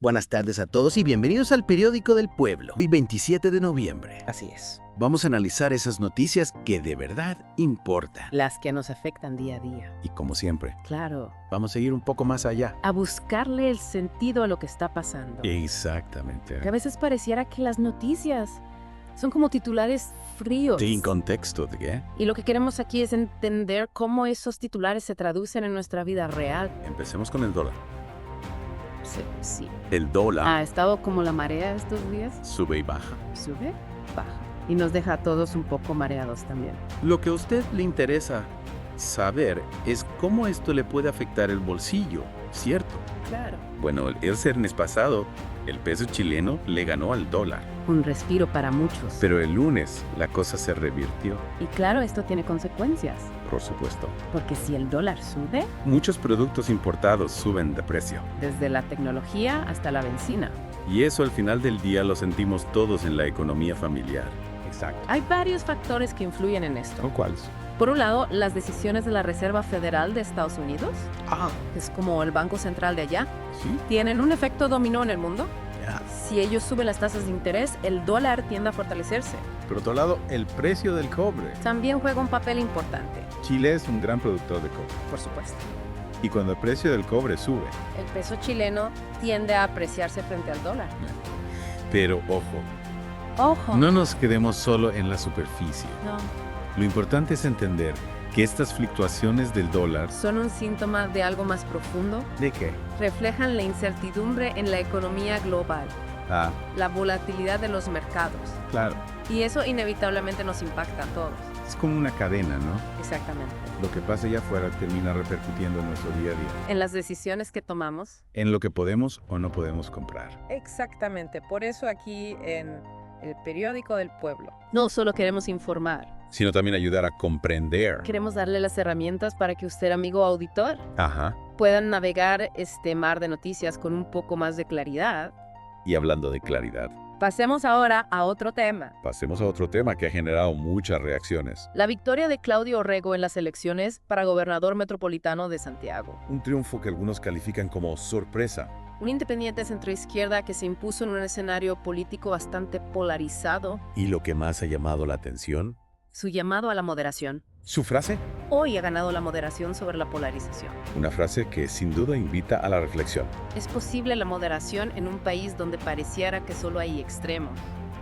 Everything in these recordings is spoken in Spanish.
Buenas tardes a todos y bienvenidos al Periódico del Pueblo. Hoy 27 de noviembre. Así es. Vamos a analizar esas noticias que de verdad importan. Las que nos afectan día a día. Y como siempre, Claro. vamos a ir un poco más allá. A buscarle el sentido a lo que está pasando. Exactamente. Que a veces pareciera que las noticias son como titulares fríos. Sin contexto, ¿de qué? Y lo que queremos aquí es entender cómo esos titulares se traducen en nuestra vida real. Empecemos con el dólar. Sí. El dólar Ha estado como la marea estos días. sube y baja. Sube, baja. Y nos deja a todos un poco mareados también. Lo que a usted le interesa saber es cómo esto le puede afectar el bolsillo, ¿cierto? Claro. Bueno, el viernes pasado, el peso chileno le ganó al dólar. Un respiro para muchos. Pero el lunes la cosa se revirtió, Y claro, esto tiene consecuencias. por supuesto. Porque si el dólar sube, Muchos productos importados suben de precio. desde la tecnología hasta la benzina. Y eso al final del día lo sentimos todos en la economía familiar. Exacto. Hay varios factores que influyen en esto. ¿Cuáles? Por un lado, las decisiones de la Reserva Federal de Estados Unidos, que es como el banco central de allá, ¿Sí? tienen un efecto dominó en el mundo. Ya. Si ellos suben las tasas de interés, el dólar tiende a fortalecerse. Por otro lado, el precio del cobre. También juega un papel importante, Chile es un gran productor de cobre. por supuesto. Y cuando el precio del cobre sube, El peso chileno tiende a apreciarse frente al dólar. Pero ojo, Ojo. no nos quedemos solo en la superficie. No. Lo importante es entender que estas fluctuaciones del dólar... Son un síntoma de algo más profundo. ¿De qué? Reflejan la incertidumbre en la economía global, Ah, la volatilidad de los mercados. claro. Y eso inevitablemente nos impacta a todos. Es como una cadena, ¿no? Exactamente. Lo que pasa allá afuera termina repercutiendo en nuestro día a día. En las decisiones que tomamos. En lo que podemos o no podemos comprar. Exactamente. Por eso aquí en el Periódico del Pueblo. No solo queremos informar, sino también ayudar a comprender. queremos darle las herramientas para que usted, amigo auditor, Ajá. pueda navegar este mar de noticias con un poco más de claridad. Y hablando de claridad, Pasemos ahora a otro tema. pasemos a otro tema que ha generado muchas reacciones. La victoria de Claudio Orrego en las elecciones para gobernador metropolitano de Santiago. Un triunfo que algunos califican como sorpresa. Un independiente centroizquierda que se impuso en un escenario político bastante polarizado. Y lo que más ha llamado la atención, Su llamado a la moderación. su frase. Hoy ha ganado la moderación sobre la polarización. Una frase que sin duda invita a la reflexión. ¿Es posible la moderación en un país donde pareciera que solo hay extremos?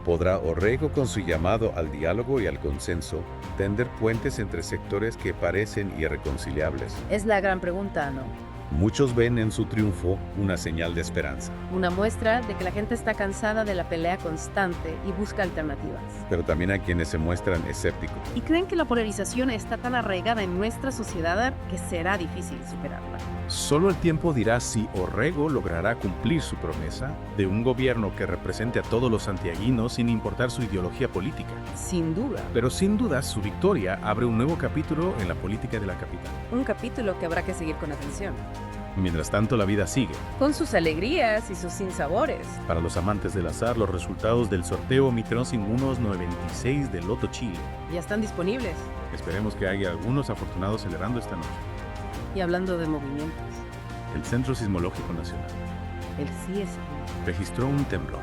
¿Podrá Orrego, con su llamado al diálogo y al consenso, tender puentes entre sectores que parecen irreconciliables? Es la gran pregunta, ¿no? Muchos ven en su triunfo una señal de esperanza, Una muestra de que la gente está cansada de la pelea constante y busca alternativas. pero también hay quienes se muestran escépticos. Y creen que la polarización está tan arraigada en nuestra sociedad que será difícil superarla. Solo el tiempo dirá si Orrego logrará cumplir su promesa de un gobierno que represente a todos los santiaguinos sin importar su ideología política. Sin duda. Pero sin duda su victoria abre un nuevo capítulo en la política de la capital. Un capítulo que habrá que seguir con atención. Mientras tanto, la vida sigue. Con sus alegrías y sus sinsabores. Para los amantes del azar, los resultados del sorteo Microsin 196 de Loto Chile. Ya están disponibles. Esperemos que haya algunos afortunados celebrando esta noche. Y hablando de movimientos, El Centro Sismológico Nacional el CSI. registró un temblor.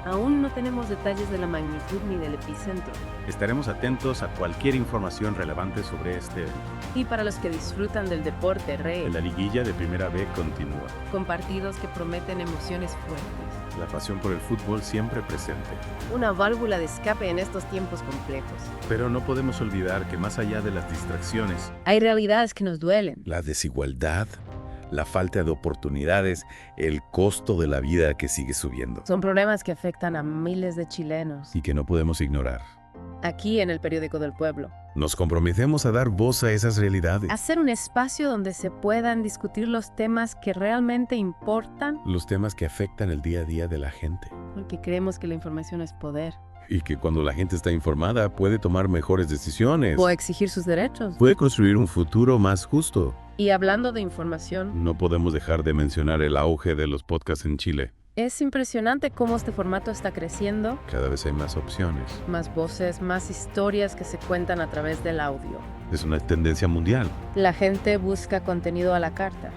Aún no tenemos detalles de la magnitud ni del epicentro. Estaremos atentos a cualquier información relevante sobre este evento. Y para los que disfrutan del deporte rey, La liguilla de Primera B continúa. con partidos que prometen emociones fuertes. La pasión por el fútbol siempre presente. Una válvula de escape en estos tiempos complejos. Pero no podemos olvidar que más allá de las distracciones, Hay realidades que nos duelen. La desigualdad, la falta de oportunidades, el costo de la vida que sigue subiendo Son problemas que afectan a miles de chilenos. y que no podemos ignorar. Aquí en el Periódico del Pueblo. Nos comprometemos a dar voz a esas realidades, Hacer un espacio donde se puedan discutir los temas que realmente importan, los temas que afectan el día a día de la gente. porque creemos que la información es poder. Y que cuando la gente está informada puede tomar mejores decisiones, O exigir sus derechos. puede construir un futuro más justo. Y hablando de información, No podemos dejar de mencionar el auge de los podcasts en Chile. es impresionante cómo este formato está creciendo. Cada vez hay más opciones. Más voces, más historias que se cuentan a través del audio. Es una tendencia mundial. La gente busca contenido a la carta.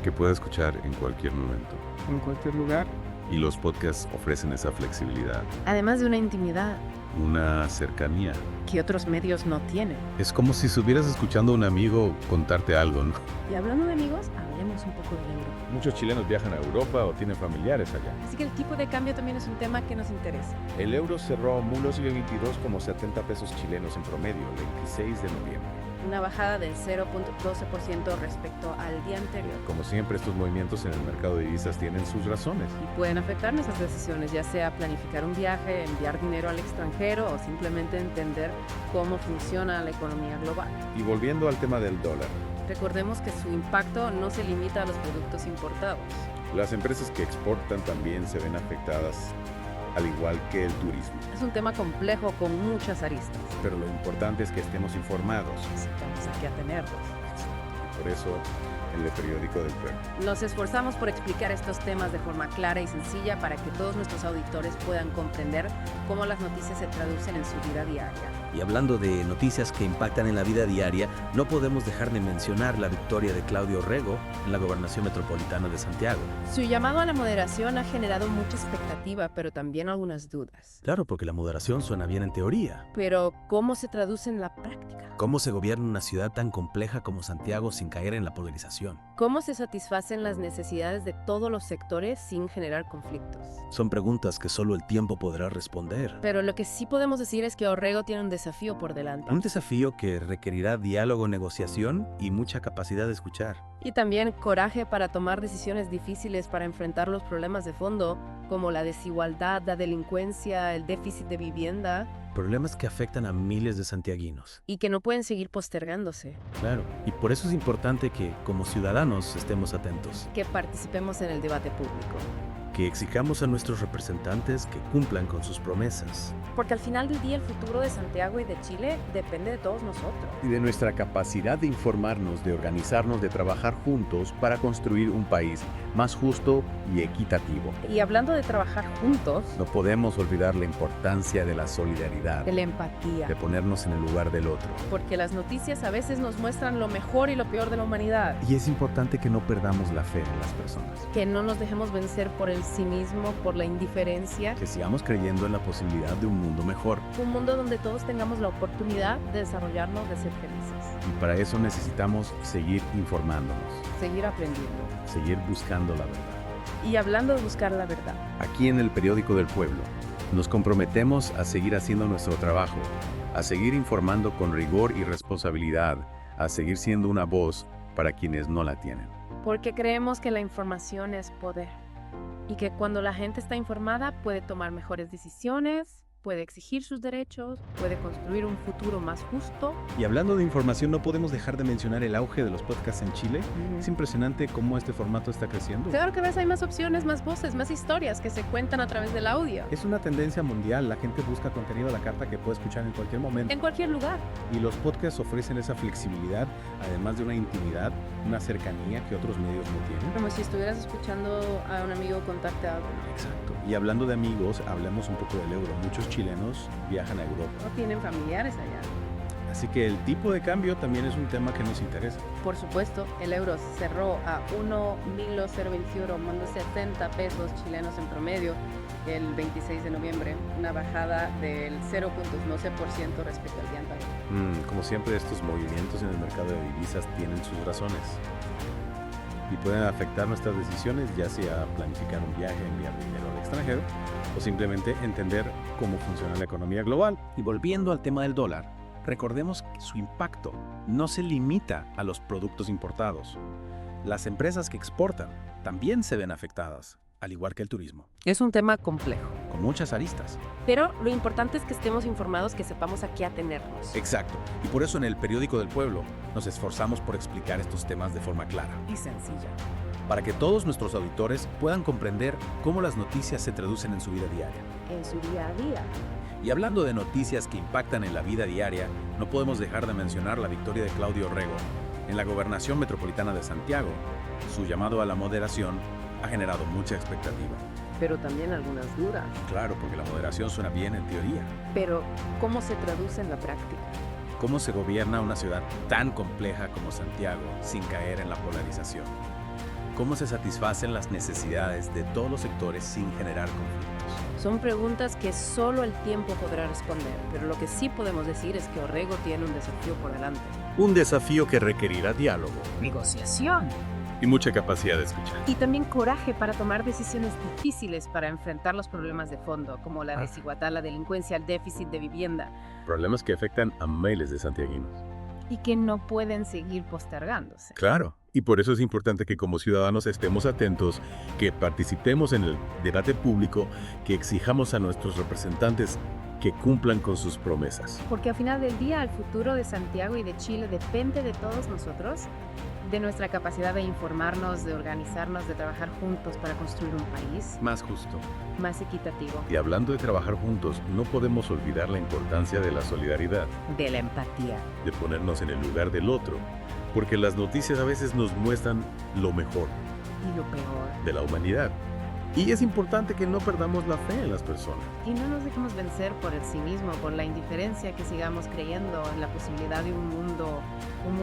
que pueda escuchar en cualquier momento. En cualquier lugar. Y los podcasts ofrecen esa flexibilidad, Además de una intimidad una cercanía. que otros medios no tienen. Es como si estuvieras escuchando a un amigo contarte algo, ¿no? Y hablando de amigos, hablemos un poco del euro. Muchos chilenos viajan a Europa o tienen familiares allá. Así que el tipo de cambio también es un tema que nos interesa. El euro cerró 2022 como 70 pesos chilenos en promedio, el 26 de noviembre. Una bajada del 0.12% respecto al día anterior. Como siempre, estos movimientos en el mercado de divisas tienen sus razones. Y pueden afectar nuestras decisiones, ya sea planificar un viaje, enviar dinero al extranjero o simplemente entender cómo funciona la economía global. Y volviendo al tema del dólar, Recordemos que su impacto no se limita a los productos importados. las empresas que exportan también se ven afectadas, al igual que el turismo. Es un tema complejo con muchas aristas. Pero lo importante es que estemos informados. Necesitamos aquí atenerlos. Por eso, el periódico del pueblo. Nos esforzamos por explicar estos temas de forma clara y sencilla para que todos nuestros auditores puedan comprender cómo las noticias se traducen en su vida diaria. Y hablando de noticias que impactan en la vida diaria, no podemos dejar de mencionar la victoria de Claudio Rego en la Gobernación Metropolitana de Santiago. Su llamado a la moderación ha generado mucha expectativa, pero también algunas dudas. Claro, porque la moderación suena bien en teoría. Pero, ¿cómo se traduce en la práctica? ¿Cómo se gobierna una ciudad tan compleja como Santiago sin caer en la polarización? ¿Cómo se satisfacen las necesidades de todos los sectores sin generar conflictos? Son preguntas que solo el tiempo podrá responder. Pero lo que sí podemos decir es que Orrego tiene un desafío por delante. Un desafío que requerirá diálogo, negociación y mucha capacidad de escuchar. Y también coraje para tomar decisiones difíciles para enfrentar los problemas de fondo, como la desigualdad, la delincuencia, el déficit de vivienda, Problemas que afectan a miles de santiaguinos. y que no pueden seguir postergándose. Claro, y por eso es importante que, como ciudadanos, estemos atentos. Que participemos en el debate público. Que exijamos a nuestros representantes que cumplan con sus promesas. Porque al final del día el futuro de Santiago y de Chile depende de todos nosotros. Y de nuestra capacidad de informarnos, de organizarnos, de trabajar juntos para construir un país más justo y equitativo. Y hablando de trabajar juntos, No podemos olvidar la importancia de la solidaridad, de la empatía. de ponernos en el lugar del otro. Porque las noticias a veces nos muestran lo mejor y lo peor de la humanidad. Y es importante que no perdamos la fe en las personas, Que no nos dejemos vencer por el cinismo, por la indiferencia. que sigamos creyendo en la posibilidad de un mundo mejor. Un mundo donde todos tengamos la oportunidad de desarrollarnos, de ser felices. Y para eso necesitamos seguir informándonos, Seguir aprendiendo. seguir buscando la verdad. Y hablando de buscar la verdad, Aquí en el Periódico del Pueblo, nos comprometemos a seguir haciendo nuestro trabajo, a seguir informando con rigor y responsabilidad, a seguir siendo una voz para quienes no la tienen. porque creemos que la información es poder. Y que cuando la gente está informada puede tomar mejores decisiones, puede exigir sus derechos, puede construir un futuro más justo. Y hablando de información, no podemos dejar de mencionar el auge de los podcasts en Chile. Es impresionante cómo este formato está creciendo. Claro que ves, hay más opciones, más voces, más historias que se cuentan a través del audio. Es una tendencia mundial, la gente busca contenido a la carta que puede escuchar en cualquier momento. En cualquier lugar. Y los podcasts ofrecen esa flexibilidad, además de una intimidad, una cercanía que otros medios no tienen. Como si estuvieras escuchando a un amigo contarte algo. Exacto. Y hablando de amigos, hablemos un poco del euro. Muchos chilenos viajan a Europa. No tienen familiares allá. Así que el tipo de cambio también es un tema que nos interesa. Por supuesto, el euro cerró a 1.021, mandó 70 pesos chilenos en promedio el 26 de noviembre, una bajada del 0.12% respecto al día anterior. Como siempre, estos movimientos en el mercado de divisas tienen sus razones y pueden afectar nuestras decisiones, ya sea planificar un viaje, enviar dinero al extranjero o simplemente entender cómo funciona la economía global. Y volviendo al tema del dólar, recordemos que su impacto no se limita a los productos importados. Las empresas que exportan también se ven afectadas, al igual que el turismo, Es un tema complejo, con muchas aristas. pero lo importante es que estemos informados, que sepamos a qué atenernos. Exacto, y por eso en el Periódico del Pueblo nos esforzamos por explicar estos temas de forma clara, Y sencilla. para que todos nuestros auditores puedan comprender cómo las noticias se traducen en su vida diaria. En su día a día. Y hablando de noticias que impactan en la vida diaria, no podemos dejar de mencionar la victoria de Claudio Rego en la Gobernación Metropolitana de Santiago. Su llamado a la moderación ha generado mucha expectativa. Pero también algunas dudas. Claro, porque la moderación suena bien en teoría. Pero, ¿cómo se traduce en la práctica? ¿Cómo se gobierna una ciudad tan compleja como Santiago sin caer en la polarización? ¿Cómo se satisfacen las necesidades de todos los sectores sin generar conflictos? Son preguntas que solo el tiempo podrá responder, pero lo que sí podemos decir es que Orrego tiene un desafío por delante. Un desafío que requerirá diálogo Negociación. y mucha capacidad de escuchar. Y también coraje para tomar decisiones difíciles para enfrentar los problemas de fondo, como la desigualdad, la delincuencia, el déficit de vivienda, Problemas que afectan a miles de santiaguinos. y que no pueden seguir postergándose. Claro, y por eso es importante que como ciudadanos estemos atentos, que participemos en el debate público, que exijamos a nuestros representantes que cumplan con sus promesas. Porque al final del día el futuro de Santiago y de Chile depende de todos nosotros, de nuestra capacidad de informarnos, de organizarnos, de trabajar juntos para construir un país Más justo. más equitativo. Y hablando de trabajar juntos, no podemos olvidar la importancia de la solidaridad, De la empatía. de ponernos en el lugar del otro, porque las noticias a veces nos muestran lo mejor Y lo peor. de la humanidad. Y es importante que no perdamos la fe en las personas. Y no nos dejemos vencer por el cinismo, por la indiferencia, que sigamos creyendo en la posibilidad de un mundo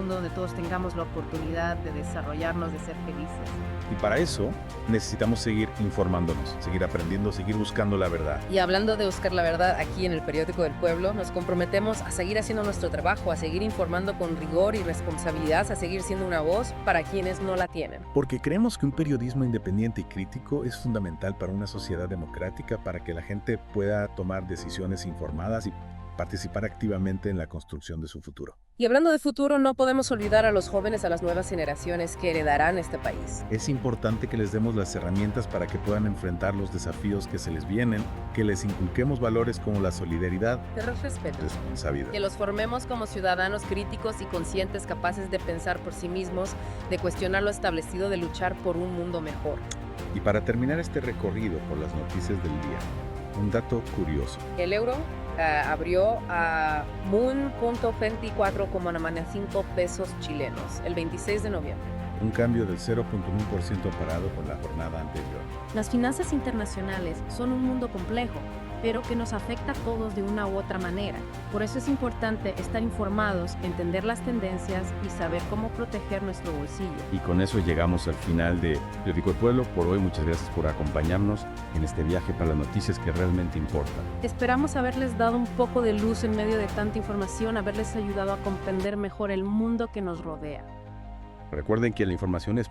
donde todos tengamos la oportunidad de desarrollarnos, de ser felices. Y para eso necesitamos seguir informándonos, seguir aprendiendo, seguir buscando la verdad. Y hablando de buscar la verdad, aquí en el Periódico del Pueblo nos comprometemos a seguir haciendo nuestro trabajo, a seguir informando con rigor y responsabilidad, a seguir siendo una voz para quienes no la tienen. Porque creemos que un periodismo independiente y crítico es fundamental para una sociedad democrática, para que la gente pueda tomar decisiones informadas y participar activamente en la construcción de su futuro. Y hablando de futuro, no podemos olvidar a los jóvenes, a las nuevas generaciones que heredarán este país. Es importante que les demos las herramientas para que puedan enfrentar los desafíos que se les vienen, que les inculquemos valores como la solidaridad, Pero respeto. responsabilidad. Que los formemos como ciudadanos críticos y conscientes, capaces de pensar por sí mismos, de cuestionar lo establecido, de luchar por un mundo mejor. Y para terminar este recorrido por las noticias del día, un dato curioso. El euro abrió a 1.24,95 pesos chilenos el 26 de noviembre. Un cambio del 0.1% comparado con la jornada anterior. Las finanzas internacionales son un mundo complejo, pero que nos afecta a todos de una u otra manera. Por eso es importante estar informados, entender las tendencias y saber cómo proteger nuestro bolsillo. Y con eso llegamos al final de Periódico del Pueblo. Por hoy, muchas gracias por acompañarnos en este viaje para las noticias que realmente importan. Esperamos haberles dado un poco de luz en medio de tanta información, haberles ayudado a comprender mejor el mundo que nos rodea. Recuerden que la información es